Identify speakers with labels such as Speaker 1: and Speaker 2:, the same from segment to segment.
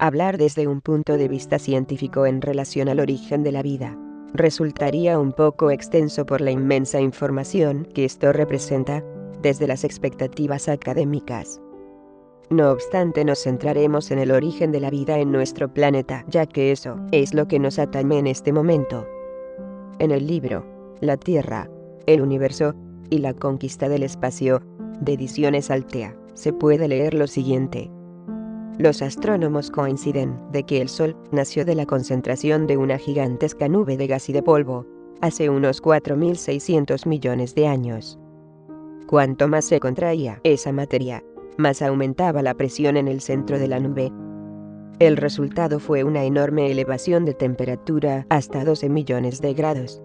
Speaker 1: Hablar desde un punto de vista científico en relación al origen de la vida resultaría un poco extenso por la inmensa información que esto representa desde las expectativas académicas. No obstante, nos centraremos en el origen de la vida en nuestro planeta, ya que eso es lo que nos atañe en este momento. En el libro La Tierra, el Universo y la Conquista del Espacio, de Ediciones Altea, se puede leer lo siguiente. Los astrónomos coinciden de que el Sol nació de la concentración de una gigantesca nube de gas y de polvo, hace unos 4.600 millones de años. Cuanto más se contraía esa materia, más aumentaba la presión en el centro de la nube. El resultado fue una enorme elevación de temperatura hasta 12 millones de grados.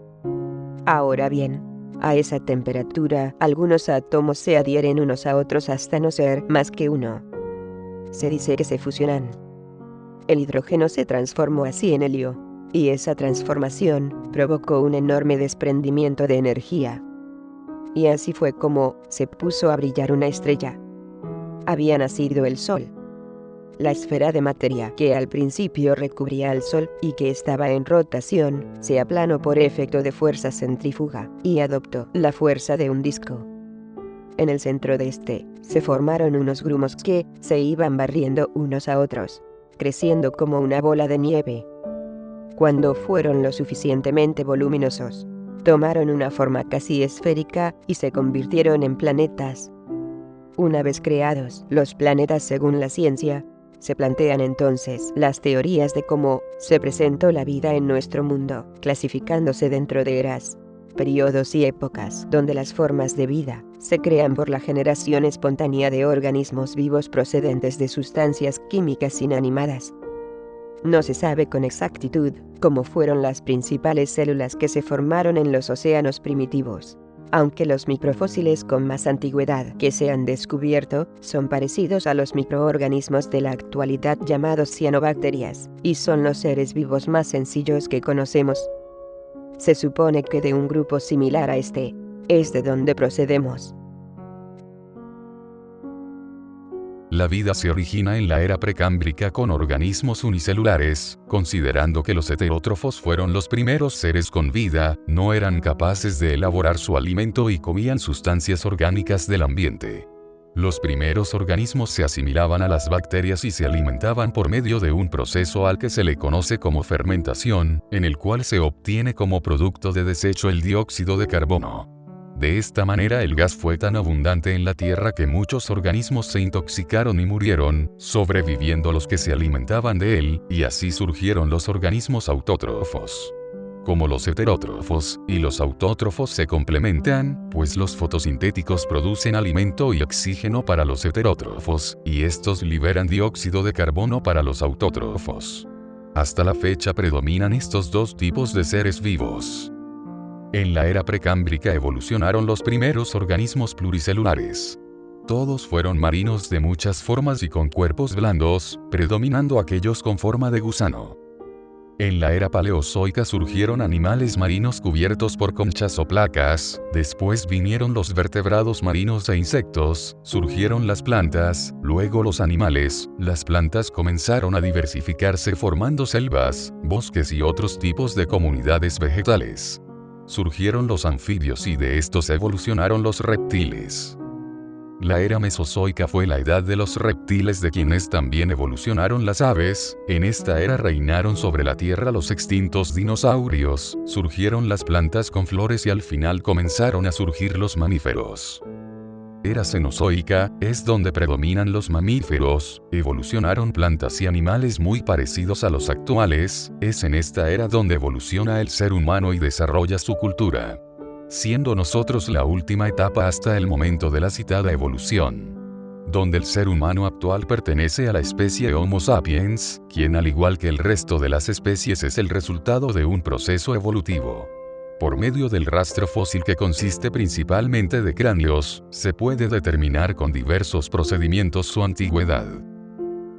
Speaker 1: Ahora bien, a esa temperatura, algunos átomos se adhieren unos a otros hasta no ser más que uno. Se dice que se fusionan. El hidrógeno se transformó así en helio, y esa transformación provocó un enorme desprendimiento de energía. Y así fue como se puso a brillar una estrella. Había nacido el Sol. La esfera de materia que al principio recubría al Sol y que estaba en rotación, se aplanó por efecto de fuerza centrífuga y adoptó la fuerza de un disco. En el centro de este, se formaron unos grumos que se iban barriendo unos a otros, creciendo como una bola de nieve. Cuando fueron lo suficientemente voluminosos, tomaron una forma casi esférica y se convirtieron en planetas. Una vez creados los planetas según la ciencia, se plantean entonces las teorías de cómo se presentó la vida en nuestro mundo, clasificándose dentro de eras, periodos y épocas donde las formas de vida se crean por la generación espontánea de organismos vivos procedentes de sustancias químicas inanimadas. No se sabe con exactitud cómo fueron las principales células que se formaron en los océanos primitivos, aunque los microfósiles con más antigüedad que se han descubierto son parecidos a los microorganismos de la actualidad llamados cianobacterias, y son los seres vivos más sencillos que conocemos. Se supone que de un grupo similar a este es de donde procedemos.
Speaker 2: La vida se origina en la era precámbrica con organismos unicelulares, considerando que los heterótrofos fueron los primeros seres con vida, no eran capaces de elaborar su alimento y comían sustancias orgánicas del ambiente. Los primeros organismos se asimilaban a las bacterias y se alimentaban por medio de un proceso al que se le conoce como fermentación, en el cual se obtiene como producto de desecho el dióxido de carbono. De esta manera el gas fue tan abundante en la Tierra que muchos organismos se intoxicaron y murieron, sobreviviendo los que se alimentaban de él, y así surgieron los organismos autótrofos. Como los heterótrofos y los autótrofos se complementan, pues los fotosintéticos producen alimento y oxígeno para los heterótrofos, y estos liberan dióxido de carbono para los autótrofos. Hasta la fecha predominan estos dos tipos de seres vivos. En la era precámbrica evolucionaron los primeros organismos pluricelulares. Todos fueron marinos de muchas formas y con cuerpos blandos, predominando aquellos con forma de gusano. En la era paleozoica surgieron animales marinos cubiertos por conchas o placas, después vinieron los vertebrados marinos e insectos, surgieron las plantas, luego los animales, las plantas comenzaron a diversificarse formando selvas, bosques y otros tipos de comunidades vegetales. Surgieron los anfibios y de estos evolucionaron los reptiles. La era mesozoica fue la edad de los reptiles de quienes también evolucionaron las aves. En esta era reinaron sobre la tierra los extintos dinosaurios, surgieron las plantas con flores y al final comenzaron a surgir los mamíferos. Era cenozoica, es donde predominan los mamíferos, evolucionaron plantas y animales muy parecidos a los actuales, es en esta era donde evoluciona el ser humano y desarrolla su cultura. Siendo nosotros la última etapa hasta el momento de la citada evolución, donde el ser humano actual pertenece a la especie Homo sapiens, quien al igual que el resto de las especies es el resultado de un proceso evolutivo. Por medio del rastro fósil que consiste principalmente de cráneos, se puede determinar con diversos procedimientos su antigüedad.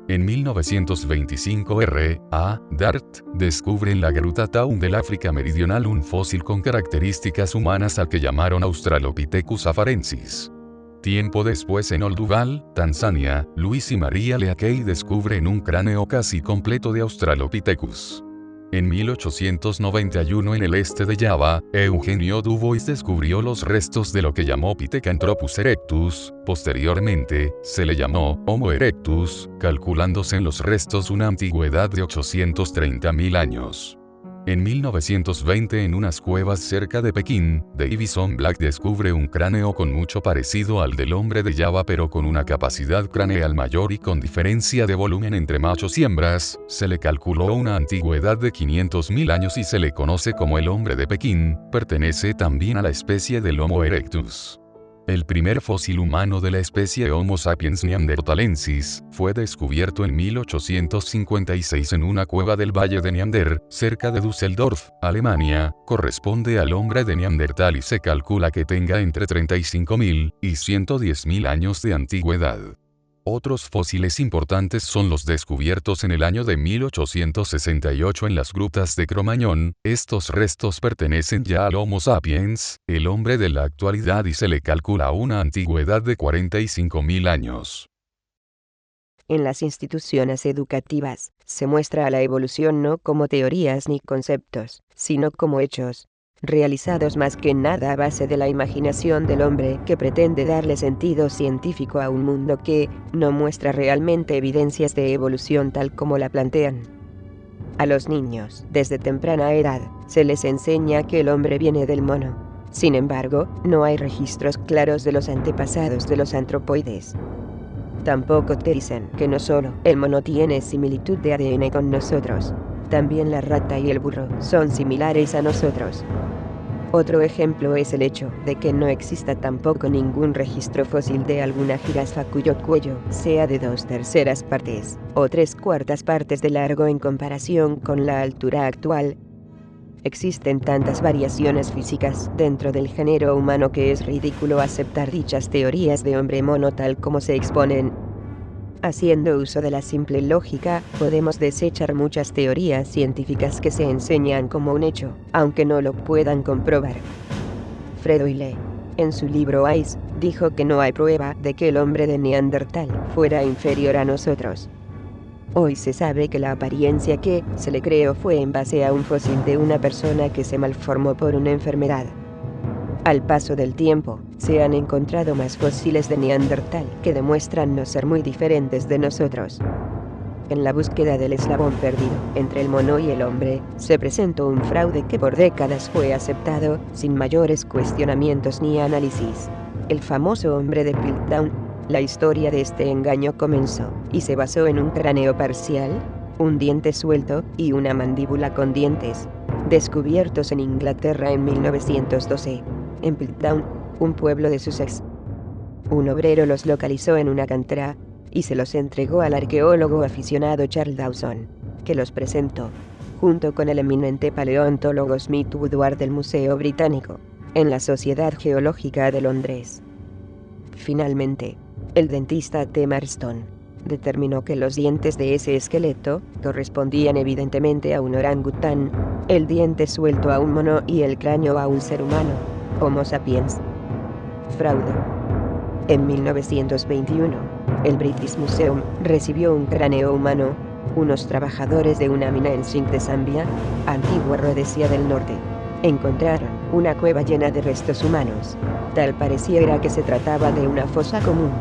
Speaker 2: En 1925 R.A. Dart descubre en la Gruta Town del África Meridional un fósil con características humanas al que llamaron Australopithecus afarensis. Tiempo después en Olduvai, Tanzania, Luis y María Leakey descubren un cráneo casi completo de Australopithecus. En 1891 en el este de Java, Eugenio Dubois descubrió los restos de lo que llamó Pithecanthropus erectus, posteriormente, se le llamó Homo erectus, calculándose en los restos una antigüedad de 830.000 años. En 1920 en unas cuevas cerca de Pekín, Davison Black descubre un cráneo con mucho parecido al del hombre de Java pero con una capacidad craneal mayor y con diferencia de volumen entre machos y hembras, se le calculó una antigüedad de 500.000 años y se le conoce como el hombre de Pekín, pertenece también a la especie del Homo erectus. El primer fósil humano de la especie Homo sapiens neanderthalensis fue descubierto en 1856 en una cueva del Valle de Neander, cerca de Düsseldorf, Alemania. Corresponde al hombre de Neandertal y se calcula que tenga entre 35.000 y 110.000 años de antigüedad. Otros fósiles importantes son los descubiertos en el año de 1868 en las grutas de Cro-Magnon. Estos restos pertenecen ya al Homo sapiens, el hombre de la actualidad, y se le calcula una antigüedad de 45.000 años.
Speaker 1: En las instituciones educativas, se muestra a la evolución no como teorías ni conceptos, sino como hechos, realizados más que nada a base de la imaginación del hombre que pretende darle sentido científico a un mundo que no muestra realmente evidencias de evolución tal como la plantean. A los niños, desde temprana edad, se les enseña que el hombre viene del mono. Sin embargo, no hay registros claros de los antepasados de los antropoides. Tampoco te dicen que no solo el mono tiene similitud de ADN con nosotros, también la rata y el burro son similares a nosotros. Otro ejemplo es el hecho de que no exista tampoco ningún registro fósil de alguna jirafa cuyo cuello sea de 2/3 partes o 3/4 partes de largo en comparación con la altura actual. Existen tantas variaciones físicas dentro del género humano que es ridículo aceptar dichas teorías de hombre mono tal como se exponen. Haciendo uso de la simple lógica, podemos desechar muchas teorías científicas que se enseñan como un hecho, aunque no lo puedan comprobar. Fred Hoyle, en su libro Ice, dijo que no hay prueba de que el hombre de Neandertal fuera inferior a nosotros. Hoy se sabe que la apariencia que se le creó fue en base a un fósil de una persona que se malformó por una enfermedad. Al paso del tiempo, se han encontrado más fósiles de Neandertal que demuestran no ser muy diferentes de nosotros. En la búsqueda del eslabón perdido entre el mono y el hombre, se presentó un fraude que por décadas fue aceptado sin mayores cuestionamientos ni análisis. El famoso hombre de Piltdown. La historia de este engaño comenzó y se basó en un cráneo parcial, un diente suelto y una mandíbula con dientes, descubiertos en Inglaterra en 1912. En Piltdown, un pueblo de Sussex. Un obrero los localizó en una cantera y se los entregó al arqueólogo aficionado Charles Dawson, que los presentó, junto con el eminente paleontólogo Smith Woodward del Museo Británico, en la Sociedad Geológica de Londres. Finalmente, el dentista T. Marston determinó que los dientes de ese esqueleto correspondían evidentemente a un orangután, el diente suelto a un mono y el cráneo a un ser humano, Homo sapiens. Fraude. En 1921, el British Museum recibió un cráneo humano. Unos trabajadores de una mina en zinc de Zambia, antigua Rhodesia del Norte, encontraron una cueva llena de restos humanos. Tal pareciera que se trataba de una fosa común.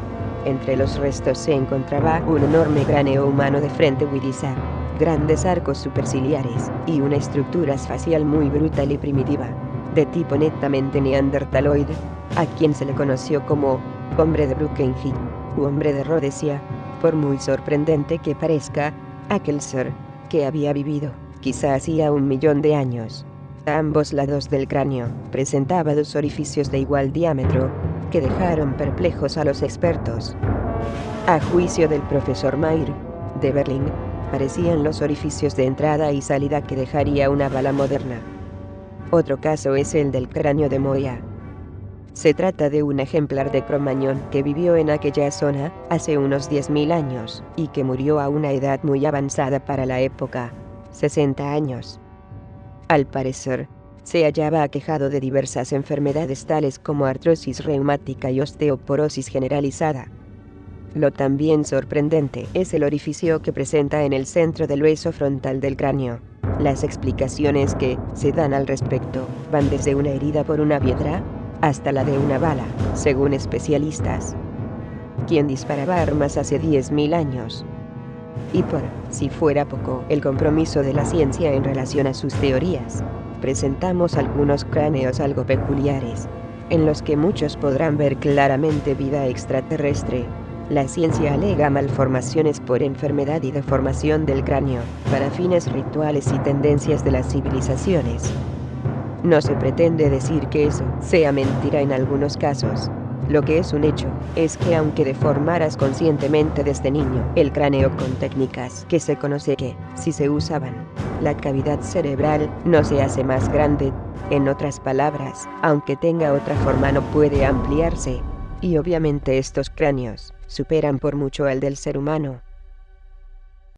Speaker 1: Entre los restos se encontraba un enorme cráneo humano de frente huidiza, grandes arcos superciliares y una estructura facial muy brutal y primitiva, de tipo netamente neandertaloide, a quien se le conoció como hombre de Brookenhithe u hombre de Rhodesia, por muy sorprendente que parezca, aquel ser, que había vivido, quizá hacía 1 millón de años. A ambos lados del cráneo presentaba 2 orificios de igual diámetro, que dejaron perplejos a los expertos. A juicio del profesor Mayr, de Berlín, parecían los orificios de entrada y salida que dejaría una bala moderna. Otro caso es el del cráneo de Moya. Se trata de un ejemplar de Cro-Magnon que vivió en aquella zona hace unos 10.000 años y que murió a una edad muy avanzada para la época, 60 años. Al parecer, se hallaba aquejado de diversas enfermedades tales como artrosis reumática y osteoporosis generalizada. Lo también sorprendente es el orificio que presenta en el centro del hueso frontal del cráneo. Las explicaciones que se dan al respecto van desde una herida por una piedra hasta la de una bala, según especialistas. ¿Quién disparaba armas hace 10.000 años? Y por si fuera poco el compromiso de la ciencia en relación a sus teorías, presentamos algunos cráneos algo peculiares, en los que muchos podrán ver claramente vida extraterrestre. La ciencia alega malformaciones por enfermedad y deformación del cráneo, para fines rituales y tendencias de las civilizaciones. No se pretende decir que eso sea mentira en algunos casos. Lo que es un hecho, es que aunque deformaras conscientemente desde niño el cráneo con técnicas que se conoce que, si se usaban, la cavidad cerebral no se hace más grande. En otras palabras, aunque tenga otra forma no puede ampliarse. Y obviamente estos cráneos superan por mucho al del ser humano.